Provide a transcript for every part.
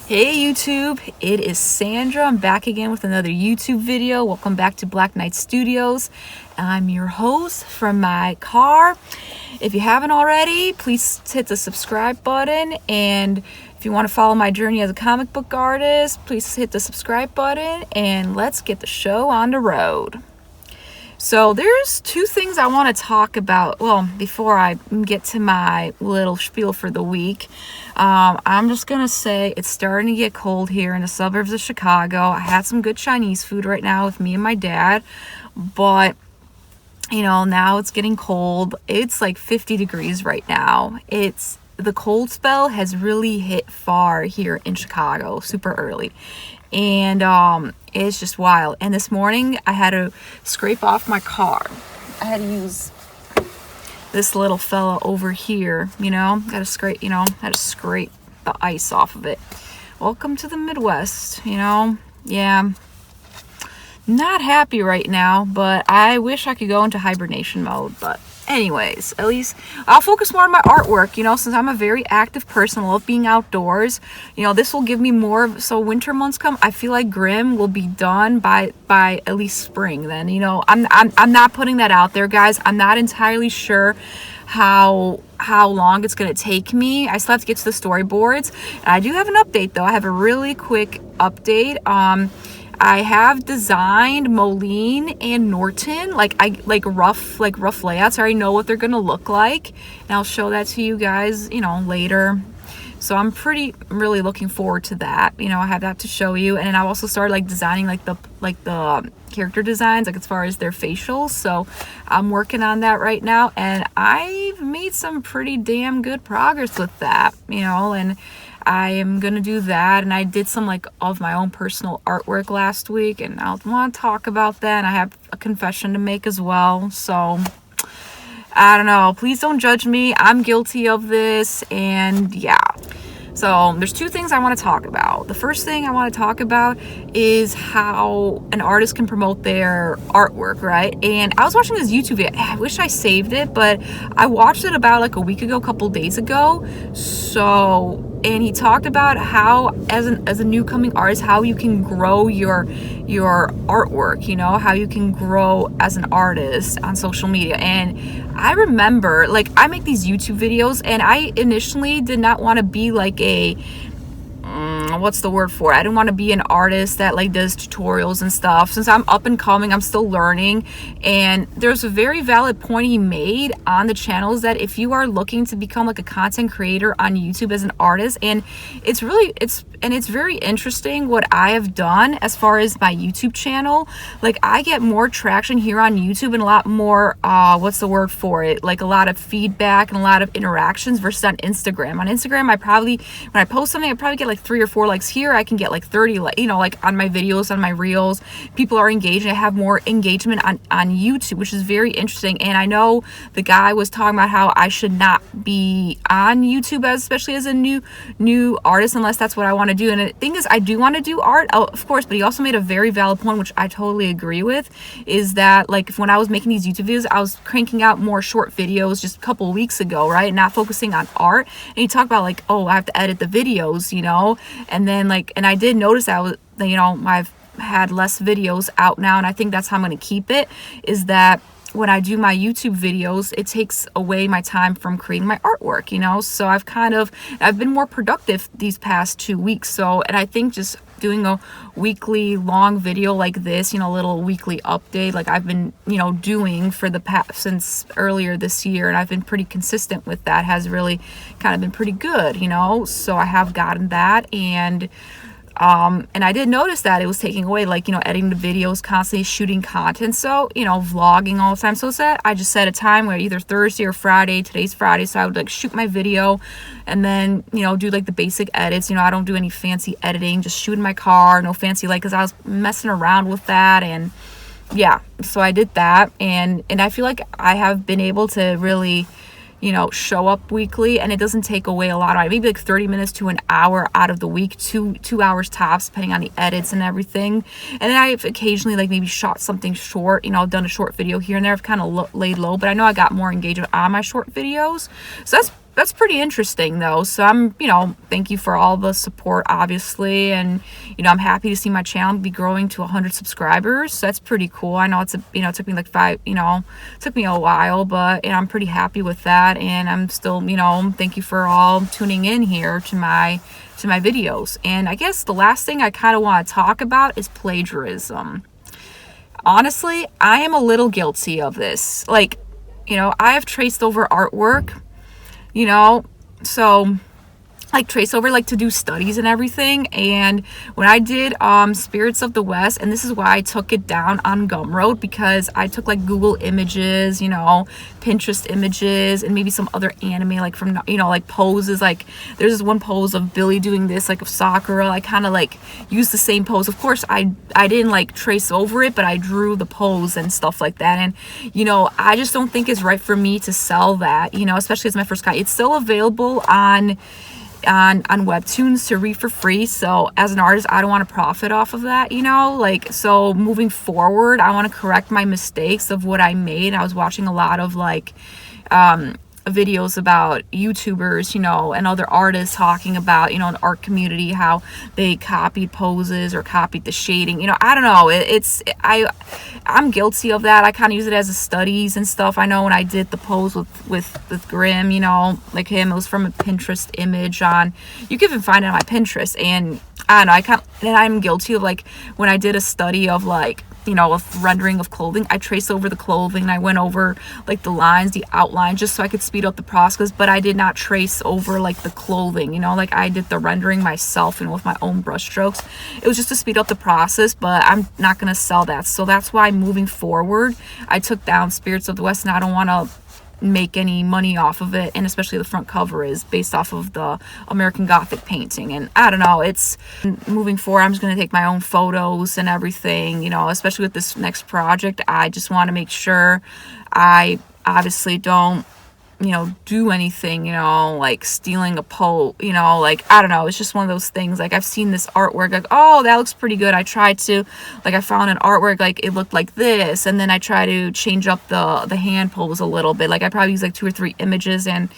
Hey YouTube, it is Sandra. I'm back again with another YouTube video. Welcome back to Black Knight Studios. I'm your host from my car. If you haven't already, please hit the subscribe button, and if you want to follow my journey as a comic book artist, please hit the subscribe button and let's get the show on the road. So there's two things I want to talk about. Well, before I get to my little spiel for the week, I'm just going to say it's starting to get cold here in the suburbs of Chicago. I had some good Chinese food right now with me and my dad, but now it's getting cold. It's like 50 degrees right now. The cold spell has really hit far here in Chicago, super early. And it's just wild. And this morning I had to scrape off my car. I had to use this little fella over here, had to scrape the ice off of it. Welcome to the Midwest, yeah. Not happy right now, but I wish I could go into hibernation mode. But anyways, at least I'll focus more on my artwork, since I'm a very active person. I love being outdoors. This will give me more. So winter months come, I feel like Grimm will be done by at least spring. Then I'm not putting that out there, guys. I'm not entirely sure how long it's going to take me. I still have to get to the storyboards. And I do have an update though. I have a really quick update. I have designed Moline and Norton, like rough layouts. I already know what they're gonna look like, and I'll show that to you guys, later. So I'm really looking forward to that. I have that to show you, and then I also started designing the character designs, as far as their facials. So I'm working on that right now, and I've made some pretty damn good progress with that, and I am gonna do that. And I did some of my own personal artwork last week, and I'll want to talk about that. And I have a confession to make as well. So I don't know, please don't judge me. I'm guilty of this, and yeah. So there's two things I want to talk about. The first thing I want to talk about is how an artist can promote their artwork, right? And I was watching this YouTube video. I wish I saved it, but I watched it about a week ago, a couple days ago. And he talked about how, as a new coming artist, how you can grow your artwork, how you can grow as an artist on social media. And I remember, I make these YouTube videos, and I initially did not want to be what's the word for it? I didn't want to be an artist that does tutorials and stuff. Since I'm up and coming, I'm still learning. And there's a very valid point he made on the channel, is that if you are looking to become a content creator on YouTube as an artist, and it's very interesting what I have done as far as my YouTube channel. I get more traction here on YouTube and a lot more what's the word for it? A lot of feedback and a lot of interactions versus on Instagram. On Instagram, when I post something, I probably get 3 or 4 likes. Here I can get 30, on my videos, on my reels. People are engaging. I have more engagement on YouTube, which is very interesting. And I know the guy was talking about how I should not be on YouTube, especially as a new artist, unless that's what I want to do. And the thing is, I do want to do art, of course, but he also made a very valid point, which I totally agree with, is that when I was making these YouTube videos, I was cranking out more short videos just a couple weeks ago, right? Not focusing on art. And he talked about I have to edit the videos, and then and I did notice that I've had less videos out now, and I think that's how I'm going to keep it, is that when I do my YouTube videos, it takes away my time from creating my artwork, so I've been more productive these past 2 weeks. So, and I think just doing a weekly long video like this, a little weekly update, I've been, doing for the past, since earlier this year, and I've been pretty consistent with that, has really kind of been pretty good, so I have gotten that. And I did notice that it was taking away, editing the videos, constantly shooting content. So, vlogging all the time. So I just set a time where either Thursday or Friday. Today's Friday. So I would shoot my video and then, do the basic edits. I don't do any fancy editing, just shoot in my car, no fancy because I was messing around with that. And yeah, so I did that. And I feel like I have been able to really, show up weekly, and it doesn't take away a lot of maybe 30 minutes to an hour out of the week, two hours tops, depending on the edits and everything. And then I've occasionally maybe shot something short, I've done a short video here and there. I've kind of laid low, but I know I got more engagement on my short videos, so that's that's pretty interesting though. So I'm, thank you for all the support, obviously, and I'm happy to see my channel be growing to 100 subscribers. So that's pretty cool. I know it took me like it took me a while, but I'm pretty happy with that, and I'm still, thank you for all tuning in here to my videos. And I guess the last thing I kind of want to talk about is plagiarism. Honestly, I am a little guilty of this. Like, I have traced over artwork, so like trace over like to do studies and everything. And when I did Spirits of the West, and this is why I took it down on Gumroad, because I took like Google images, Pinterest images, and maybe some other anime like from like poses. Like there's this one pose of Billy doing this, like of Sakura. I kind of like used the same pose. Of course I didn't like trace over it, but I drew the pose and stuff like that. And I just don't think it's right for me to sell that, especially as my first guy. It's still available on Webtoons to read for free. So as an artist, I don't want to profit off of that, like, so moving forward, I want to correct my mistakes of what I made. I was watching a lot of like videos about YouTubers, and other artists talking about, in the art community, how they copied poses or copied the shading. I don't know. I'm guilty of that. I kind of use it as a studies and stuff. I know when I did the pose with Grimm, like him, it was from a Pinterest image on, you can even find it on my Pinterest. And I don't know, and I'm guilty of like when I did a study of like, a rendering of clothing, I traced over the clothing and I went over like the lines, the outline, just so I could speed up the process, but I did not trace over like the clothing, like I did the rendering myself, with my own brush strokes. It was just to speed up the process, but I'm not going to sell that. So that's why moving forward, I took down Spirits of the West, and I don't want to make any money off of it. And especially the front cover is based off of the American Gothic painting, and I don't know, it's moving forward, I'm just going to take my own photos and everything, especially with this next project. I just want to make sure I obviously don't do anything, like stealing a pose, like, I don't know, it's just one of those things. Like I've seen this artwork, like, oh, that looks pretty good. I tried to, like, I found an artwork, like it looked like this, and then I try to change up the hand pose a little bit. Like I probably use like 2 or 3 images, and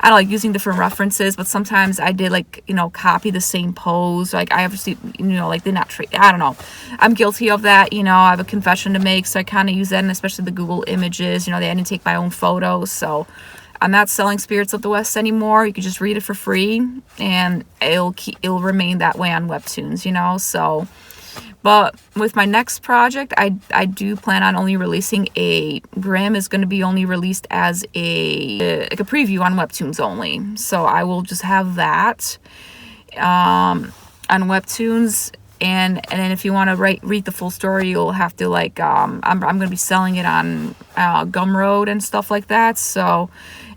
I don't like using different references, but sometimes I did like, copy the same pose. Like I obviously, like did not trade. I don't know. I'm guilty of that. I have a confession to make, so I kind of use that, and especially the Google images, they didn't take my own photos. So I'm not selling Spirits of the West anymore. You can just read it for free, and it'll remain that way on Webtoons, so. But with my next project, I do plan on only releasing Grimm is going to be only released as a preview on Webtoons only. So I will just have that on Webtoons. And then if you want to read the full story, you'll have to like I'm going to be selling it on Gumroad and stuff like that. So,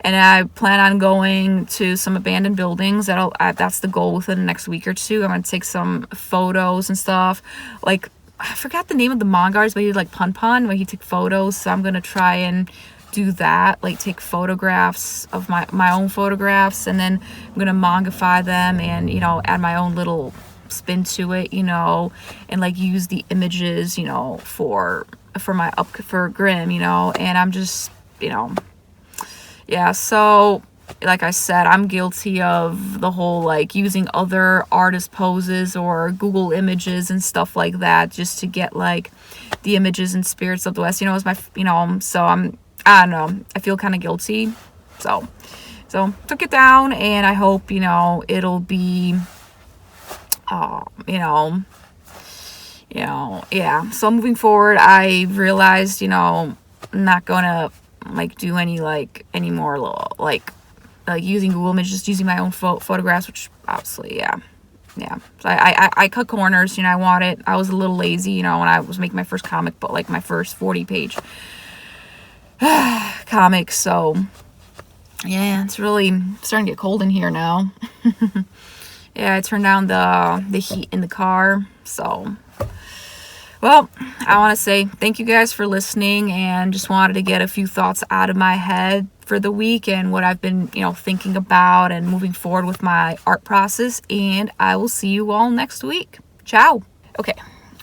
and I plan on going to some abandoned buildings. That's the goal within the next week or two. I'm going to take some photos and stuff. Like I forgot the name of the manga artist, but he did like Pun where he took photos. So I'm going to try and do that, like take photographs of my own photographs, and then I'm going to mangify them and add my own little spin to it, and like use the images, for Grimm, and I'm just, yeah. So like I said, I'm guilty of the whole like using other artist poses or Google images and stuff like that just to get like the images and Spirits of the West, as my, so I don't know, I feel kind of guilty. So took it down, and I hope, it'll be yeah. So moving forward, I realized, I'm not gonna like do any more like using Google Images, just using my own photographs, which obviously, yeah. So I cut corners, I was a little lazy, when I was making my first comic, but like my first 40-page comic. So yeah, it's really starting to get cold in here now. Yeah, I turned down the heat in the car. So, well, I want to say thank you guys for listening, and just wanted to get a few thoughts out of my head for the week and what I've been, thinking about and moving forward with my art process. And I will see you all next week. Ciao. Okay,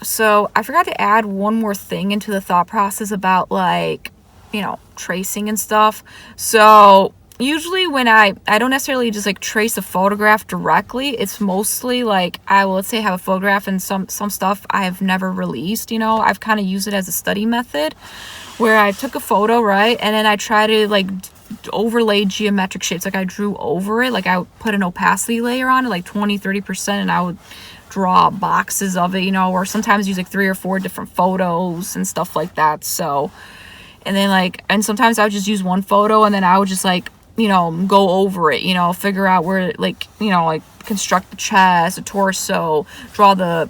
so I forgot to add one more thing into the thought process about like, tracing and stuff. So usually when I don't necessarily just like trace a photograph directly. It's mostly like I will, let's say, have a photograph and some stuff I have never released, you know. I've kind of used it as a study method where I took a photo, right, and then I try to like overlay geometric shapes. Like I drew over it, like I would put an opacity layer on it, like 20-30%, and I would draw boxes of it, you know, or sometimes use like 3 or 4 different photos and stuff like that. So, and then like, and sometimes I would just use one photo and then I would just like, you know, go over it, you know, figure out where, like, you know, like construct the chest, the torso, draw the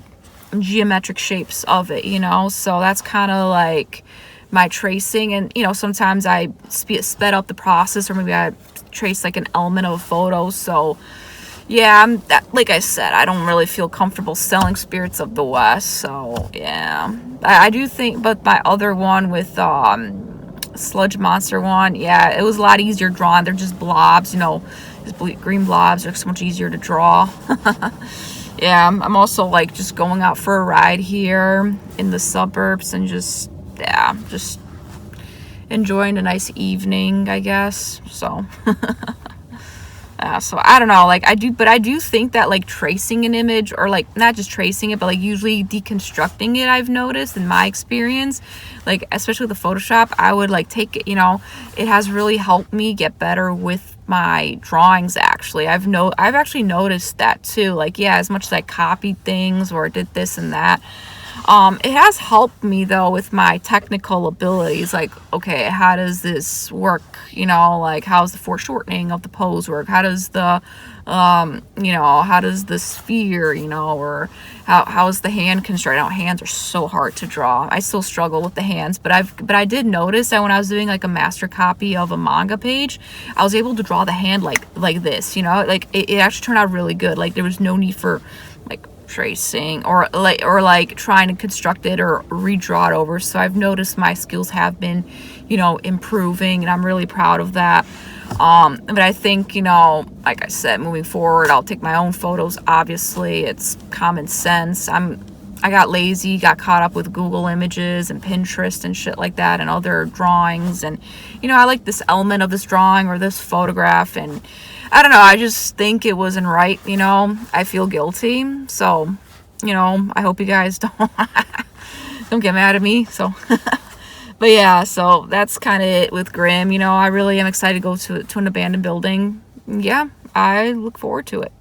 geometric shapes of it, you know. So that's kind of like my tracing. And, you know, sometimes I sped up the process, or maybe I trace like an element of a photo. So yeah, like I said, I don't really feel comfortable selling Spirits of the West. So yeah, I do think, but my other one with Sludge Monster one, yeah, it was a lot easier drawing. They're just blobs, you know, just green blobs are so much easier to draw. Yeah, I'm also like just going out for a ride here in the suburbs and just, yeah, just enjoying a nice evening, I guess. So so I don't know, like I do think that like tracing an image, or like not just tracing it, but like usually deconstructing it, I've noticed in my experience, like especially with the Photoshop, I would like take it, you know, it has really helped me get better with my drawings. Actually, I've actually noticed that too. Like, yeah, as much as I copied things or did this and that, it has helped me though with my technical abilities. Like, okay, how does this work? You know, like how's the foreshortening of the pose work? How does the, you know, how does the sphere, you know, or how is the hand constructed? Now, hands are so hard to draw. I still struggle with the hands, but I did notice that when I was doing like a master copy of a manga page, I was able to draw the hand like this, you know, like it actually turned out really good. Like there was no need for like tracing or like trying to construct it or redraw it over. So I've noticed my skills have been, you know, improving, and I'm really proud of that. But I think, you know, like I said, moving forward, I'll take my own photos. Obviously, it's common sense. I got lazy, got caught up with Google Images and Pinterest and shit like that, and other drawings. And, you know, I like this element of this drawing or this photograph, and I don't know, I just think it wasn't right, you know. I feel guilty. So, you know, I hope you guys don't get mad at me. So, but yeah, so that's kind of it with Grimm. You know, I really am excited to go to an abandoned building. Yeah, I look forward to it.